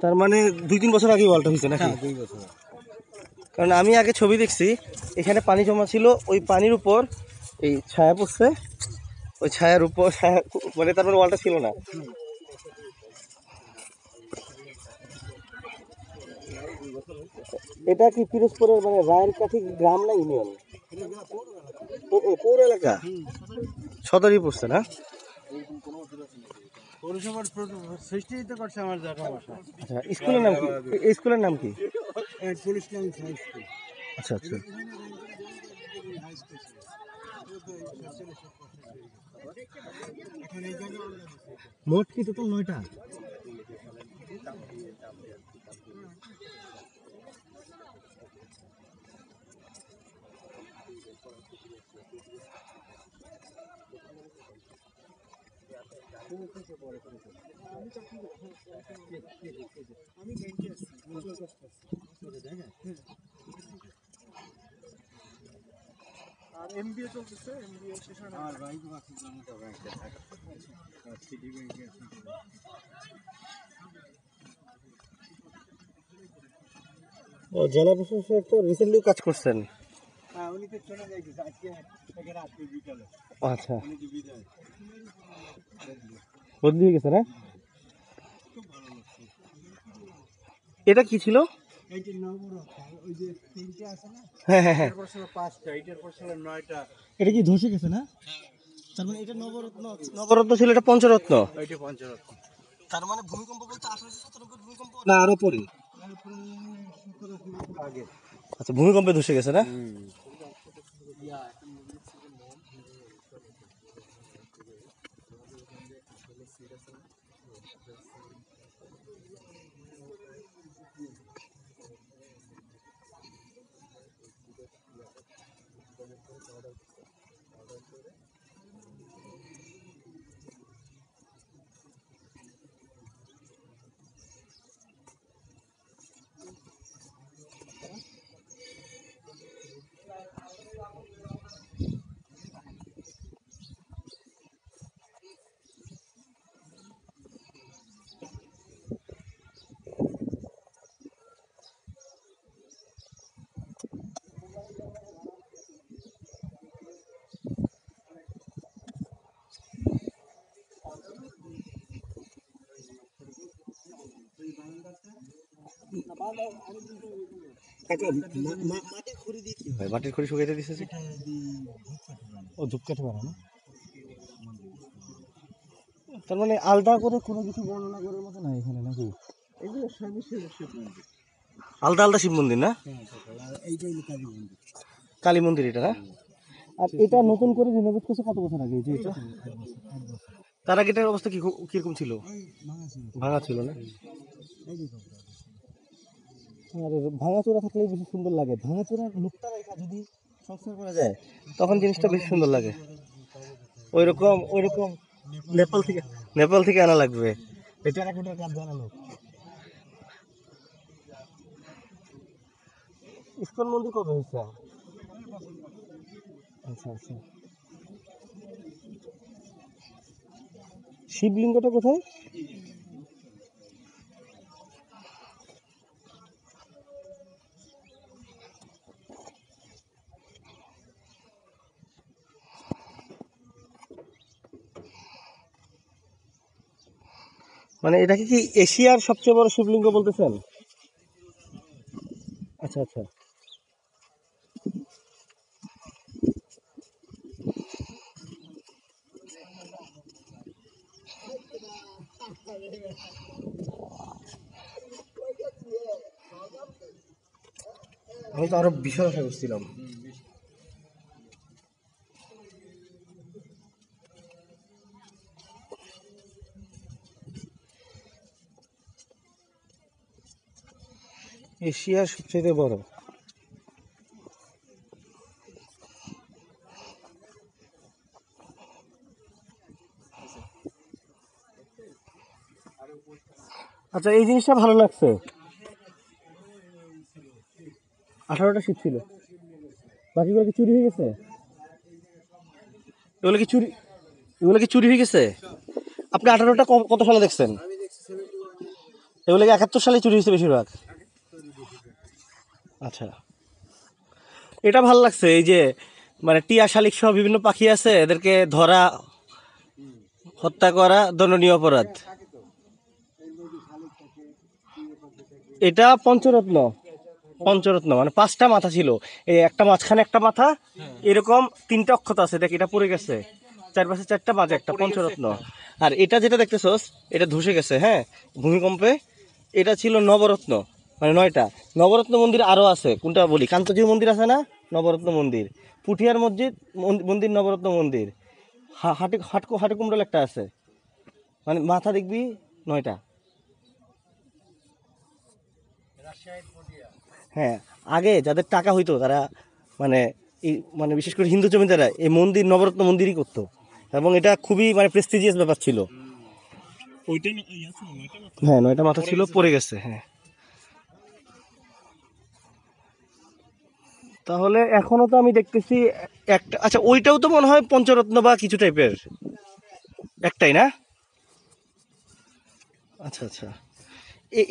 তার মানে 2-3 বছর আগে ওয়ালটা হয়েছে নাকি? হ্যাঁ 2 বছর। কারণ আমি আগে ছবি দেখছি, এখানে পানি জমা ছিল, ওই পানির উপর এই ছায়া পড়ছে, ওই ছায়ার উপর ছায়া, মানে তার মানে ওয়ালটা ছিল না। এটা কি পিরোজপুরের মানে রায়ের কাঠি গ্রাম না ইউনিয়ন? পৌর এলাকা, সদরই পড়ছে না? পৌরসভার সৃষ্টিই তো করছে আমার জায়গা বাসা। আচ্ছা, স্কুলের নাম কি? এই স্কুলের নাম কি? Police line high school. আচ্ছা আচ্ছা। মোট কি টোটাল 9টা? আর এমবিএ চলতেছে, এমবিএ শেষ হয় না। আমার ভাই তো আছে জনতা ব্যাংকে থাকে, সিটি ব্যাংকে আছে। ও, জেলা প্রশাসক তো রিসেন্টলিও কাজ করছেন। হ্যাঁ উনি তো চলে যাইছে আজকে এখানে আজকে বিকালে। আচ্ছা, উনি কি বিদায় বদলি হয়ে গেছে না? এটা কি ছিল? এই যে নবরত্ন, ওই যে 3টে আছে না? হ্যাঁ হ্যাঁ হ্যাঁ, এটার পর ছিল 5টা, এটার পর ছিল 9টা। এটা কি ধসে গেছে না? তার মানে এটা নবরত্ন, নবরত্ন ছিল, এটা পঞ্চরত্ন। ওইটা পঞ্চরত্ন। তার মানে ভূমিকম্প বলতে 1897 ভূমিকম্প না আরো পরে? আগে। আচ্ছা, ভূমিকম্পে ধসে গেছে না? মাটির খড়ি শুকাইতে দিছে যে? ও ধূপকাঠি বানানো। তার মানে আলাদা করে কোনো কিছু বর্ণনা করার মতো নাই এখানে নাকি? এগুলো সবই শিব মন্দির। আলাদা আলাদা শিব মন্দির না? আর এইটা হলো কালী মন্দির। কালী মন্দির এটা না? আর এটা নতুন করে রিনোভেট করছে কত বছর আগে? যে এটা তার আগে এটার অবস্থা কিরকম ছিল? ভাঙা ছিল না? আর ভাঙাচোরা থাকলেই বেশি সুন্দর লাগে। ভাঙাচোরার লুকটা রেখা যদি সংস্কার করা যায় তখন জিনিসটা বেশি সুন্দর লাগে। ওইরকম নেপাল থেকে আনা লাগবে। এটা টেরাকোটার কাজ জানা লোক। ইসকন মন্দির কবে হয়েছে? আচ্ছা আচ্ছা। শিবলিঙ্গটা কোথায়? মানে এটাকে কি এশিয়ার সবচেয়ে বড় শিবলিঙ্গ বলতেছেন? আচ্ছা আচ্ছা। আমি তো আরো বিশাল আশা করছিলাম। এশিয়ার সবচেয়ে বড়। আচ্ছা, এই জিনিসটা ভালো লাগছে। 18টা শীত ছিল, বাকিগুলো কি চুরি হয়ে গেছে? এগুলো কি চুরি হয়ে গেছে? আপনি 18টা কত সালে দেখছেন? এগুলো কি 71 সালে চুরি হয়েছে বেশিরভাগ? আচ্ছা, এটা ভাল লাগছে, এই যে মানে টিয়া শালিক সহ বিভিন্ন পাখি আছে, এদেরকে ধরা, হত্যা করা দণ্ডনীয় অপরাধ। এটা পঞ্চরত্ন, পঞ্চরত্ন মানে 5টা মাথা ছিল, এই একটা মাঝখানে একটা মাথা, এরকম 3টা অক্ষত আছে, দেখ এটা পড়ে গেছে, চারপাশে 4টা, মাঝে একটা, পঞ্চরত্ন। আর এটা যেটা দেখতেছস, এটা ধসে গেছে, হ্যাঁ, ভূমিকম্পে। এটা ছিল নবরত্ন, মানে 9টা। নবরত্ন মন্দির আরো আছে, কোনটা বলি, কান্তজিউ মন্দির আছে না, নবরত্ন মন্দির, পুঠিয়ার মসজিদ মন্দির, নবরত্ন মন্দির, হাটিকুমড়াল একটা আছে, মানে মাথা দেখবি 9টা। হ্যাঁ, আগে যাদের টাকা হইতো তারা মানে এই মানে বিশেষ করে হিন্দু জমিদাররা এই মন্দির নবরত্ন মন্দিরই করতো, এবং এটা খুবই মানে প্রেস্টিজিয়াস ব্যাপার ছিল। ওইটা হ্যাঁ, 9টা মাথা ছিল, পড়ে গেছে। হ্যাঁ, তাহলে এখনো তো আমি দেখতেছি একটা। আচ্ছা, ওইটাও তো মনে হয় পঞ্চরত্ন বা কিছু টাইপের একটাই না? আচ্ছা আচ্ছা,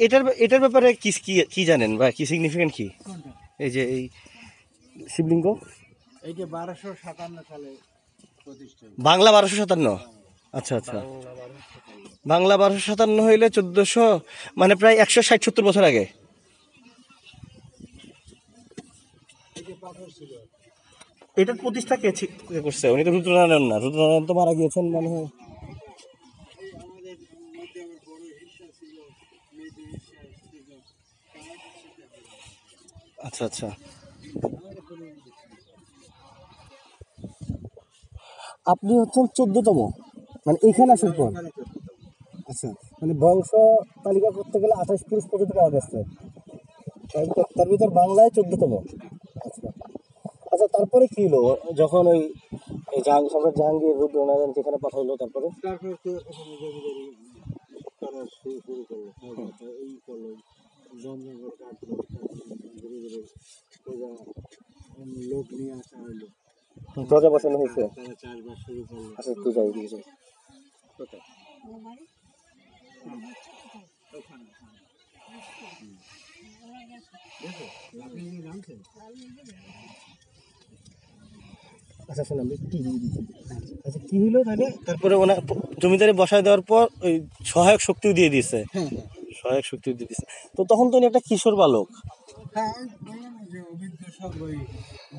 এটার এটার ব্যাপারে কি কি কি জানেন বা কি সিগনিফিকেন্ট কি, এই যে এই শিবলিঙ্গ? এইটা 1257 সালে প্রতিষ্ঠা। বাংলা 1257? আচ্ছা আচ্ছা, বাংলা 1257 হইলে 1400, মানে প্রায় 160-70 বছর আগে। এটার প্রতিষ্ঠা কে করছে? উনি তো রুদ্রনারায়ণ না, রুদ্রনারায়ণ তো মারা গিয়েছেন মনে হয়। আচ্ছা আচ্ছা, আপনি হচ্ছেন 14তম, মানে এইখানে আসার পর? আচ্ছা, মানে বংশ তালিকা করতে গেলে 28 পুরুষ পর্যন্ত পাওয়া গেছে, তার ভিতর বাংলায় 14তম। আচ্ছা আচ্ছা, তারপরে কি হলো যখন ওই সম্রাট জাহাঙ্গীর রুদ্রনারায়ণ যেখানে পাঠাইলো, তারপরে? তারপর তো এখানে জমিদারি করা শুরু করলো, এই করলো, জঞ্জল কাটলো, ধীরে ধীরে প্রজা লোক নিয়ে আসা হইলো, প্রজা বসানো হয়েছে। তারা চাষবাস শুরু করলো। আচ্ছা, একটু যাই দিকে যাই। কোথায়? আপনি কি জানছেন? আচ্ছা শোন, আমি কি দিয়েছি। আচ্ছা, কি হইলো তাহলে? তারপরে ওনা জমিদারি বসায় দেওয়ার পর ওই সহায়ক শক্তিও দিয়ে দিয়েছে, সহায়ক শক্তিও দিয়ে দিয়েছে। তো তখন তো উনি একটা কিশোর বালক। হ্যাঁ, ওই বললাম না যে অভিজ্ঞ সব ওই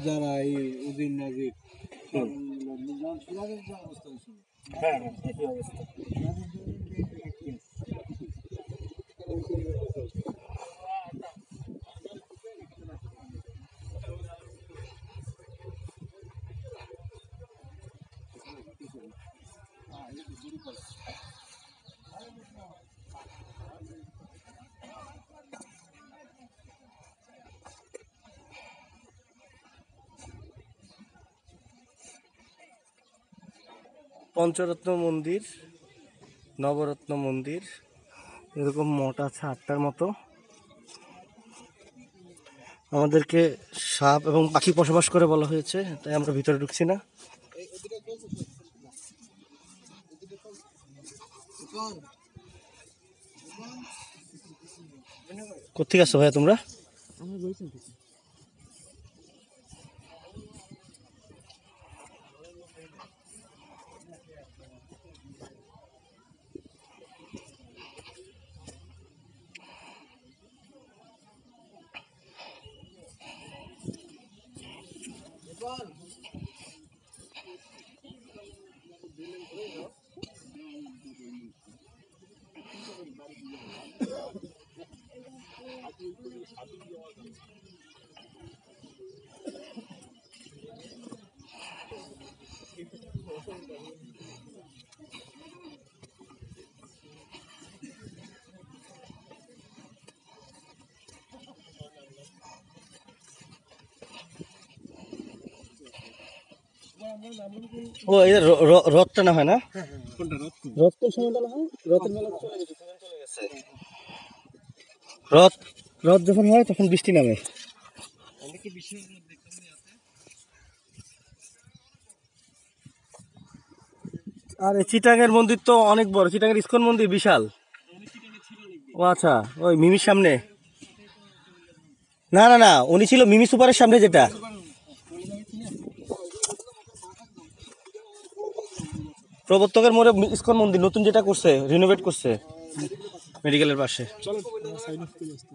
যারা এই উদিন নাজির সিরাজের যে অবস্থা হয়েছিল, হ্যাঁ হ্যাঁ, একই অবস্থা। পঞ্চরত্ন মন্দির, নবরত্ন মন্দির, এরকম মোট আছে 8টার মতো। আমাদেরকে সাপ এবং পাখি বসবাস করে বলা হয়েছে, তাই আমরা ভিতরে ঢুকছি না। কোথেকে আসছো ভাইয়া তোমরা? ও, এই যে রথটা না হয় না? কোনটা রথ? রথ কোন সময় না হয়? রথের মেলা চলে গেছে, সিজন চলে গেছে। রথ রথ যখন হয় তখন বৃষ্টি নামে। অনেকে বিশেষ দেখতাম না আছে। আর এই চিটাগের মন্দির তো অনেক বড়, চিটাগের ইস্কন মন্দির বিশাল। অনেক চিটাকে ছিল লিখবে। ও আচ্ছা, ওই মিমির সামনে। না না না, উনি ছিল মিমি সুপারের সামনে যেটা। প্রবর্তকের মোড়ে ইসকন মন্দির নতুন যেটা করছে, রিনোভেট করছে মেডিকেলের পাশে। চলো সাইড অফ করে আসতে